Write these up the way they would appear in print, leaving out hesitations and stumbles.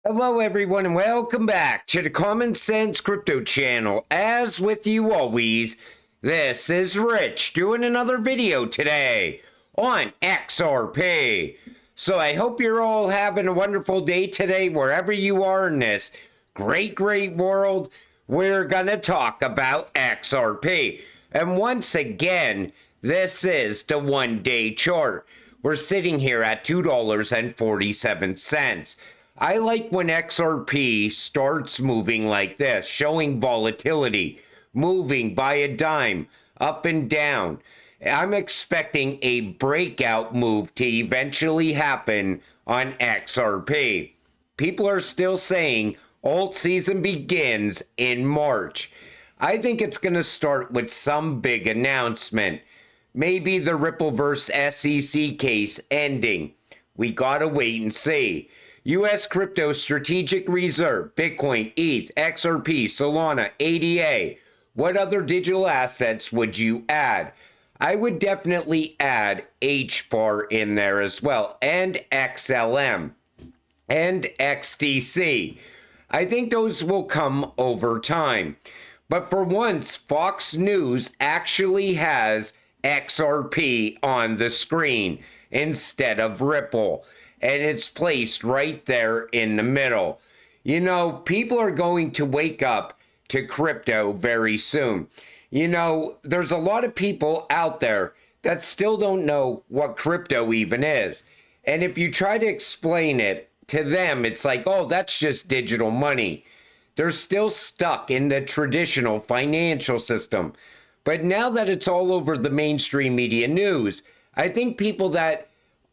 Hello, everyone, and welcome back to the Common Sense Crypto channel. As with you always, this is Rich doing another video today on XRP. So I hope you're all having a wonderful day today, wherever you are in this great world. We're going to talk about XRP. And once again, this is the one-day chart. We're sitting here at $2.47. I like when XRP starts moving like this, showing volatility, moving by a dime, up and down. I'm expecting a breakout move to eventually happen on XRP. People are still saying alt season begins in March. I think it's going to start with some big announcement. Maybe the Ripple vs. SEC case ending. We gotta wait and see. U.S. crypto strategic reserve, Bitcoin, ETH, XRP, Solana, ADA. What other digital assets would you add? I would definitely add HBAR in there as well, and XLM, and XDC. I think those will come over time. But for once, Fox News actually has XRP on the screen instead of Ripple. And it's placed right there in the middle. You know, people are going to wake up to crypto very soon. You know, there's a lot of people out there that still don't know what crypto even is. And if you try to explain it to them, it's like, oh, that's just digital money. They're still stuck in the traditional financial system. But now that it's all over the mainstream media news, I think people that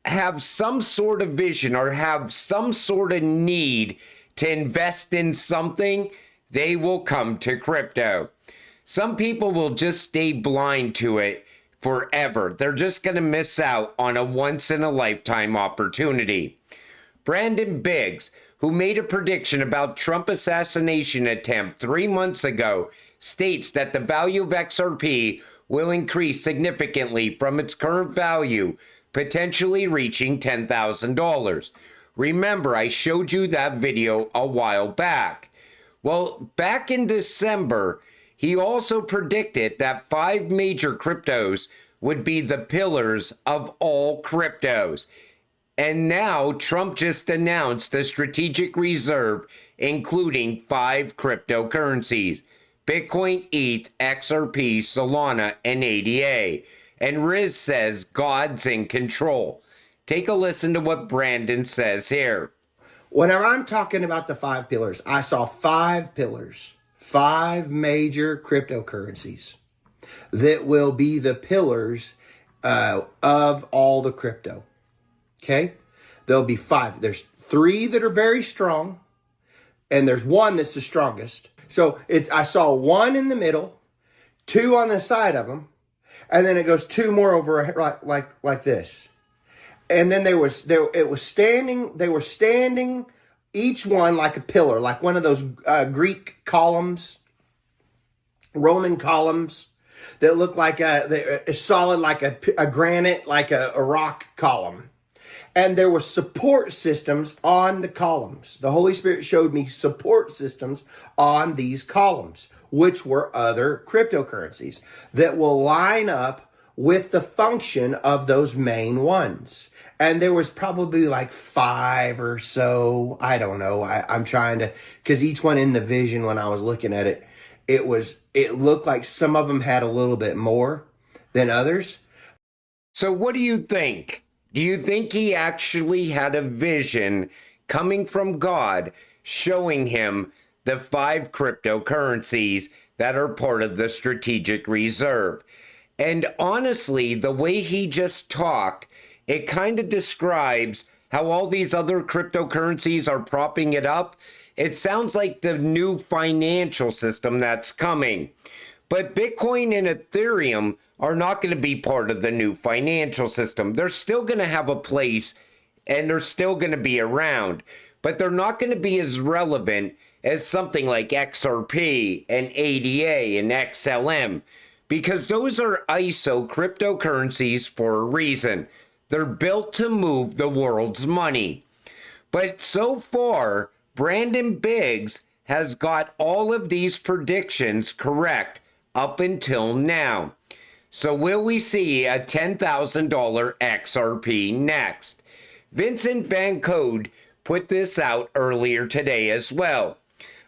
have some sort of vision or have some sort of need to invest in something, they will come to crypto. Some people will just stay blind to it forever. They're just going to miss out on a once-in-a-lifetime opportunity. Brandon Biggs, who made a prediction about Trump assassination attempt 3 months ago, states that the value of XRP will increase significantly from its current value, potentially reaching $10,000. Remember, I showed you that video a while back. Well, back in December, he also predicted that 5 major cryptos would be the pillars of all cryptos. And now Trump just announced the strategic reserve, including 5 cryptocurrencies: Bitcoin, ETH, XRP, Solana, and ADA. And Riz says God's in control. Take a listen to what Brandon says here. Whenever I'm talking about the 5 pillars, I saw 5 pillars, 5 major cryptocurrencies that will be the pillars of all the crypto. Okay? There'll be 5. There's 3 that are very strong, and there's 1 that's the strongest. So I saw 1 in the middle, 2 on the side of them, and then it goes 2 more over like this. And then they were standing each one like a pillar, like one of those Greek columns, Roman columns that look like a solid, like a granite, like a rock column. And there were support systems on the columns. The Holy Spirit showed me support systems on these columns, which were other cryptocurrencies that will line up with the function of those main ones. And there was probably like 5 or so. I don't know. I'm trying to, because each one in the vision when I was looking at it, it looked like some of them had a little bit more than others. So what do you think? Do you think he actually had a vision coming from God showing him the 5 cryptocurrencies that are part of the strategic reserve? And honestly, the way he just talked, it kind of describes how all these other cryptocurrencies are propping it up. It sounds like the new financial system that's coming. But Bitcoin and Ethereum are not going to be part of the new financial system. They're still going to have a place and they're still going to be around, but they're not going to be as relevant as something like XRP and ADA and XLM, because those are ISO cryptocurrencies for a reason. They're built to move the world's money. But so far, Brandon Biggs has got all of these predictions correct up until now. So will we see a $10,000 XRP next? Vincent Van Code put this out earlier today as well.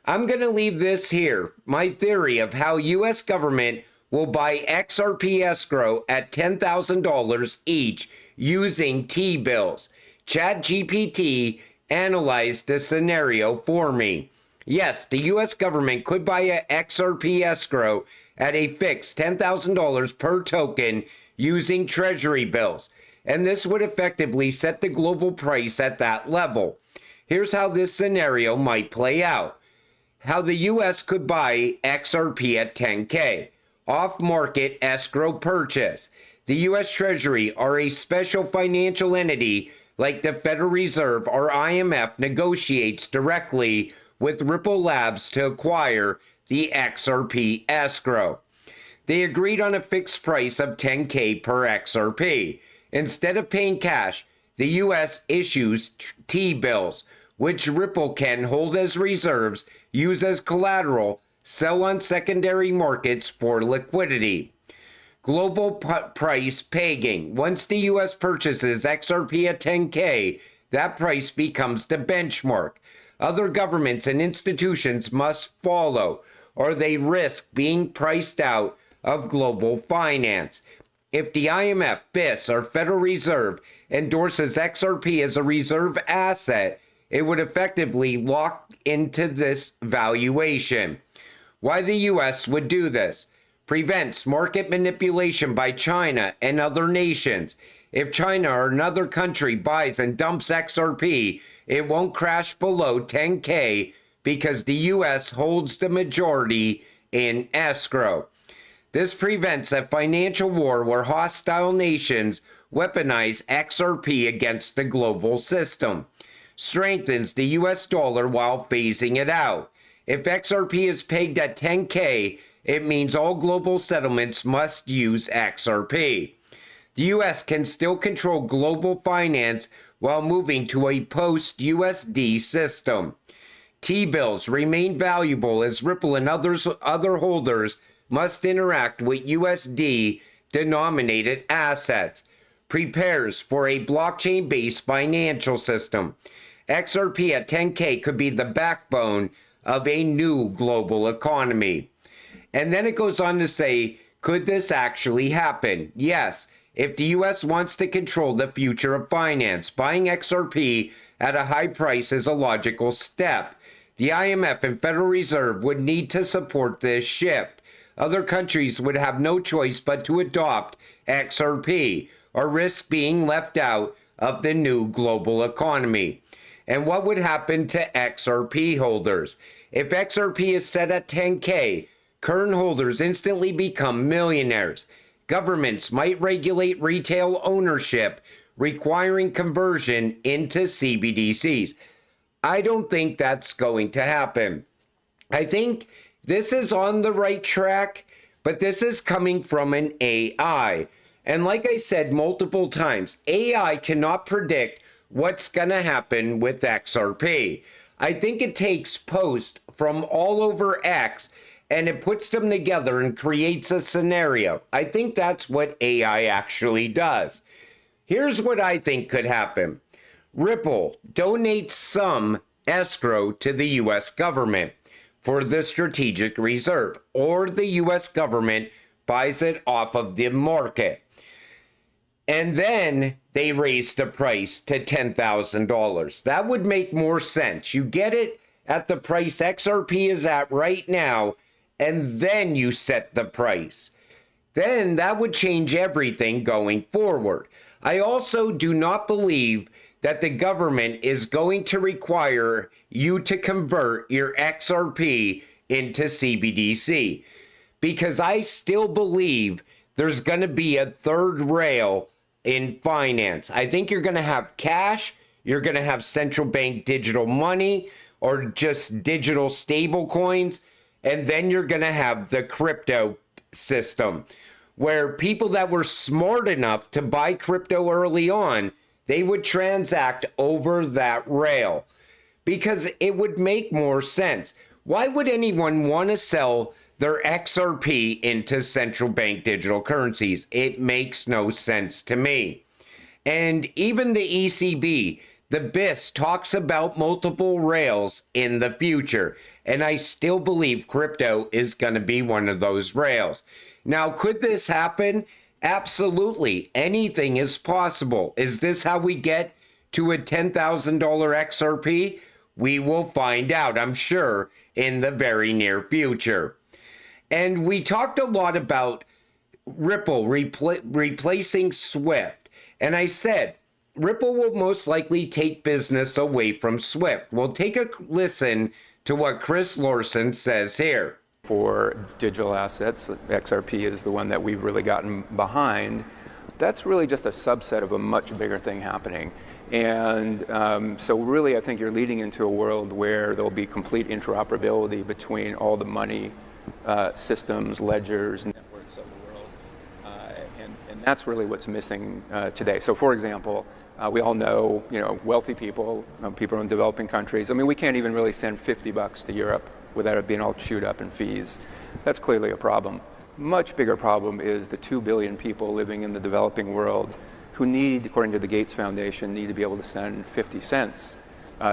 I'm going to leave this here, my theory of how U.S. government will buy XRP escrow at $10,000 each using T-bills. ChatGPT analyzed the scenario for me. Yes, the U.S. government could buy a XRP escrow at a fixed $10,000 per token using treasury bills, and this would effectively set the global price at that level. Here's how this scenario might play out. How the U.S. could buy XRP at 10K. Off-market escrow purchase. The U.S. Treasury or a special financial entity like the Federal Reserve or IMF negotiates directly with Ripple Labs to acquire the XRP escrow. They agreed on a fixed price of 10K per XRP. Instead of paying cash, the U.S. issues T-bills, which Ripple can hold as reserves, use as collateral, sell on secondary markets for liquidity. Global price pegging. Once the U.S. purchases XRP at 10K, that price becomes the benchmark. Other governments and institutions must follow, or they risk being priced out of global finance. If the IMF, BIS, or Federal Reserve endorses XRP as a reserve asset, it would effectively lock into this valuation. Why the U.S. would do this? Prevents market manipulation by China and other nations. If China or another country buys and dumps XRP, it won't crash below 10K because the U.S. holds the majority in escrow. This prevents a financial war where hostile nations weaponize XRP against the global system. Strengthens the U.S. dollar while phasing it out. If XRP is pegged at 10K, it means all global settlements must use XRP. The U.S. can still control global finance while moving to a post-USD system. T-bills remain valuable as Ripple and other holders must interact with USD-denominated assets. Prepares for a blockchain-based financial system. XRP at 10K could be the backbone of a new global economy. And then it goes on to say, could this actually happen? Yes, if the U.S. wants to control the future of finance, buying XRP at a high price is a logical step. The IMF and Federal Reserve would need to support this shift. Other countries would have no choice but to adopt XRP or risk being left out of the new global economy. And what would happen to XRP holders? If XRP is set at 10K, current holders instantly become millionaires. Governments might regulate retail ownership, requiring conversion into CBDCs. I don't think that's going to happen. I think this is on the right track, but this is coming from an AI. And like I said multiple times, AI cannot predict what's going to happen with XRP. I think it takes posts from all over X and it puts them together and creates a scenario. I think that's what AI actually does. Here's what I think could happen. Ripple donates some escrow to the U.S. government for the strategic reserve, or the U.S. government buys it off of the market. And then they raise the price to $10,000. That would make more sense. You get it at the price XRP is at right now, and then you set the price. Then that would change everything going forward. I also do not believe that the government is going to require you to convert your XRP into CBDC, because I still believe there's going to be a third rail in finance. I think you're going to have cash, you're going to have central bank digital money, or just digital stable coins, and then you're going to have the crypto system, where people that were smart enough to buy crypto early on, they would transact over that rail. because it would make more sense. Why would anyone want to sell their XRP into central bank digital currencies? It makes no sense to me. And even the ECB, the BIS, talks about multiple rails in the future. And I still believe crypto is going to be one of those rails. Now, could this happen? Absolutely. Anything is possible. Is this how we get to a $10,000 XRP? We will find out, I'm sure, in the very near future. And we talked a lot about Ripple replacing Swift. And I said, Ripple will most likely take business away from Swift. We'll take a listen to what Chris Lawson says here. For digital assets, XRP is the one that we've really gotten behind. That's really just a subset of a much bigger thing happening. And so really, I think you're leading into a world where there'll be complete interoperability between all the money systems, ledgers, networks of the world. And that's really what's missing today. So for example, we all know, wealthy people, people in developing countries. I mean, we can't even really send $50 to Europe without it being all chewed up in fees. That's clearly a problem. Much bigger problem is the 2 billion people living in the developing world who need, according to the Gates Foundation, need to be able to send 50 cents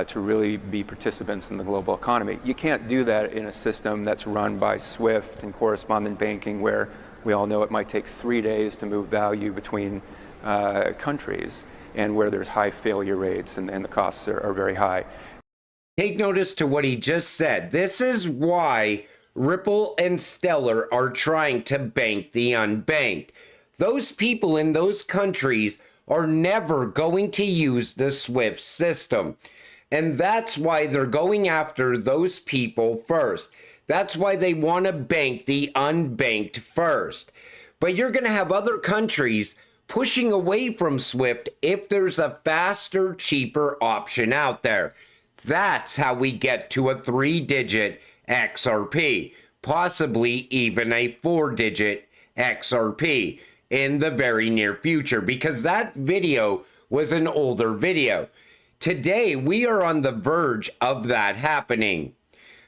to really be participants in the global economy. You can't do that in a system that's run by SWIFT and correspondent banking, where we all know it might take 3 days to move value between countries, and where there's high failure rates and the costs are very high. Take notice to what he just said. This is why Ripple and Stellar are trying to bank the unbanked. Those people in those countries are never going to use the SWIFT system. And that's why they're going after those people first. That's why they want to bank the unbanked first. But you're going to have other countries pushing away from SWIFT if there's a faster, cheaper option out there. That's how we get to a 3-digit XRP, possibly even a 4-digit XRP in the very near future, because that video was an older video. Today, we are on the verge of that happening.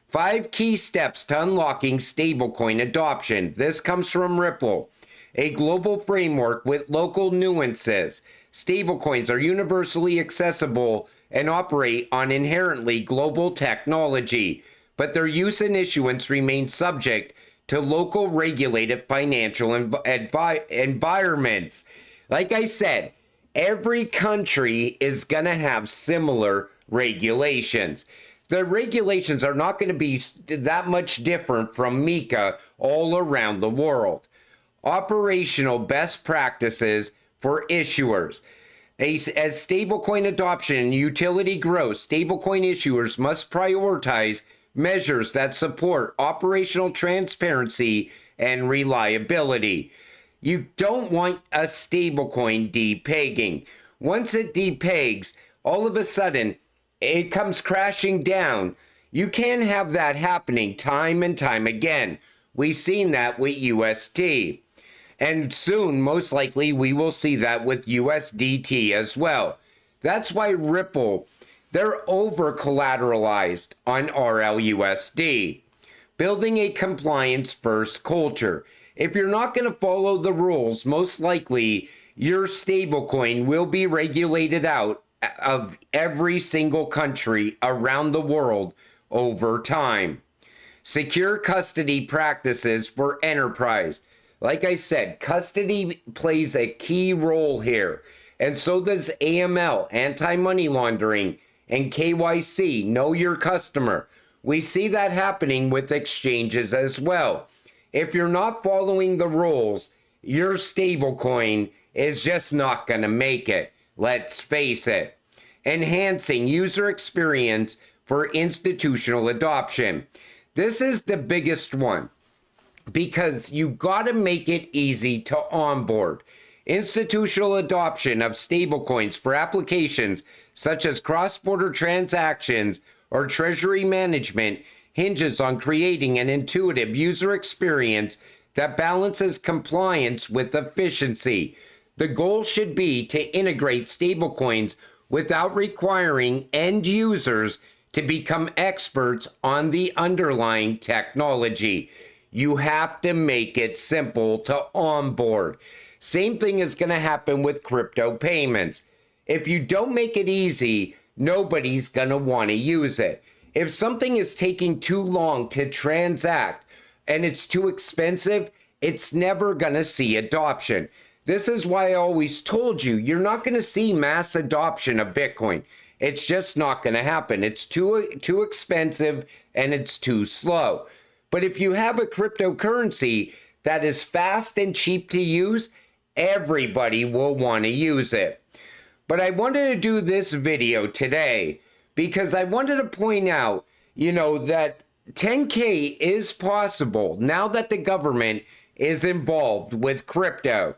5 key steps to unlocking stablecoin adoption. This comes from Ripple. A global framework with local nuances. Stablecoins are universally accessible and operate on inherently global technology, but their use and issuance remain subject to local regulated financial environments. Like I said, every country is going to have similar regulations. The regulations are not going to be that much different from MiCA all around the world. Operational best practices for issuers. As stablecoin adoption and utility grows, stablecoin issuers must prioritize measures that support operational transparency and reliability. You don't want a stablecoin depegging. Once it depegs, all of a sudden, it comes crashing down. You can't have that happening time and time again. We've seen that with UST. And soon, most likely, we will see that with USDT as well. That's why Ripple, they're over-collateralized on RLUSD. Building a compliance-first culture. If you're not going to follow the rules, most likely your stablecoin will be regulated out of every single country around the world over time. Secure custody practices for enterprise. Like I said, custody plays a key role here, and so does AML, anti-money laundering, and KYC, know your customer. We see that happening with exchanges as well. If you're not following the rules, your stablecoin is just not going to make it. Let's face it. Enhancing user experience for institutional adoption. This is the biggest one, because you got to make it easy to onboard. Institutional adoption of stablecoins for applications such as cross-border transactions or treasury management hinges on creating an intuitive user experience that balances compliance with efficiency. The goal should be to integrate stablecoins without requiring end users to become experts on the underlying technology. You have to make it simple to onboard. Same thing is going to happen with crypto payments. If you don't make it easy, nobody's going to want to use it. If something is taking too long to transact and it's too expensive, it's never going to see adoption. This is why I always told you, you're not going to see mass adoption of Bitcoin. It's just not going to happen. It's too expensive and it's too slow. But if you have a cryptocurrency that is fast and cheap to use, everybody will want to use it. But I wanted to do this video today because I wanted to point out, that 10K is possible now that the government is involved with crypto.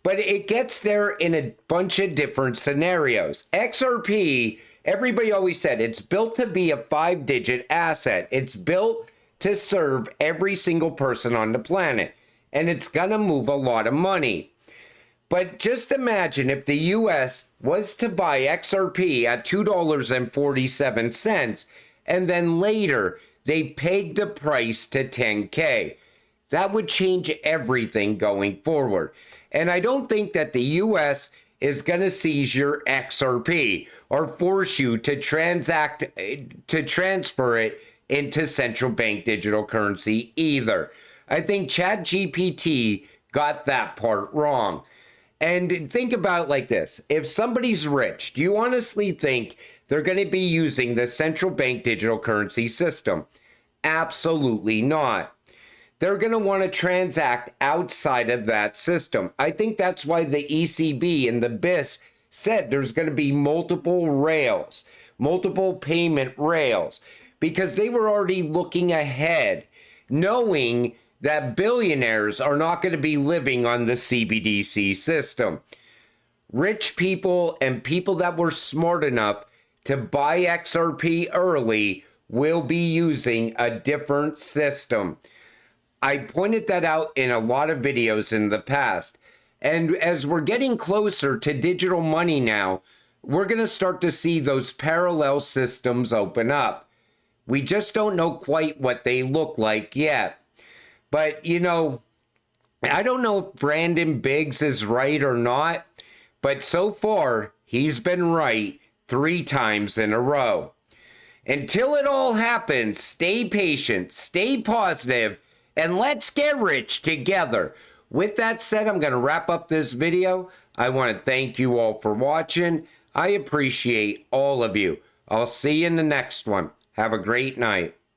But it gets there in a bunch of different scenarios. XRP, everybody always said it's built to be a 5-digit asset. It's built to serve every single person on the planet. And it's going to move a lot of money. But just imagine if the US was to buy XRP at $2.47 and then later they pegged the price to 10K. That would change everything going forward. And I don't think that the US is going to seize your XRP or force you to transfer it into central bank digital currency either. I think ChatGPT got that part wrong. And think about it like this. If somebody's rich, do you honestly think they're going to be using the central bank digital currency system? Absolutely not. They're going to want to transact outside of that system. I think that's why the ECB and the BIS said there's going to be multiple rails, multiple payment rails, because they were already looking ahead, knowing that billionaires are not going to be living on the CBDC system. Rich people and people that were smart enough to buy XRP early will be using a different system. I pointed that out in a lot of videos in the past. And as we're getting closer to digital money now, we're going to start to see those parallel systems open up. We just don't know quite what they look like yet. But, I don't know if Brandon Biggs is right or not, but so far, he's been right 3 times in a row. Until it all happens, stay patient, stay positive, and let's get rich together. With that said, I'm going to wrap up this video. I want to thank you all for watching. I appreciate all of you. I'll see you in the next one. Have a great night.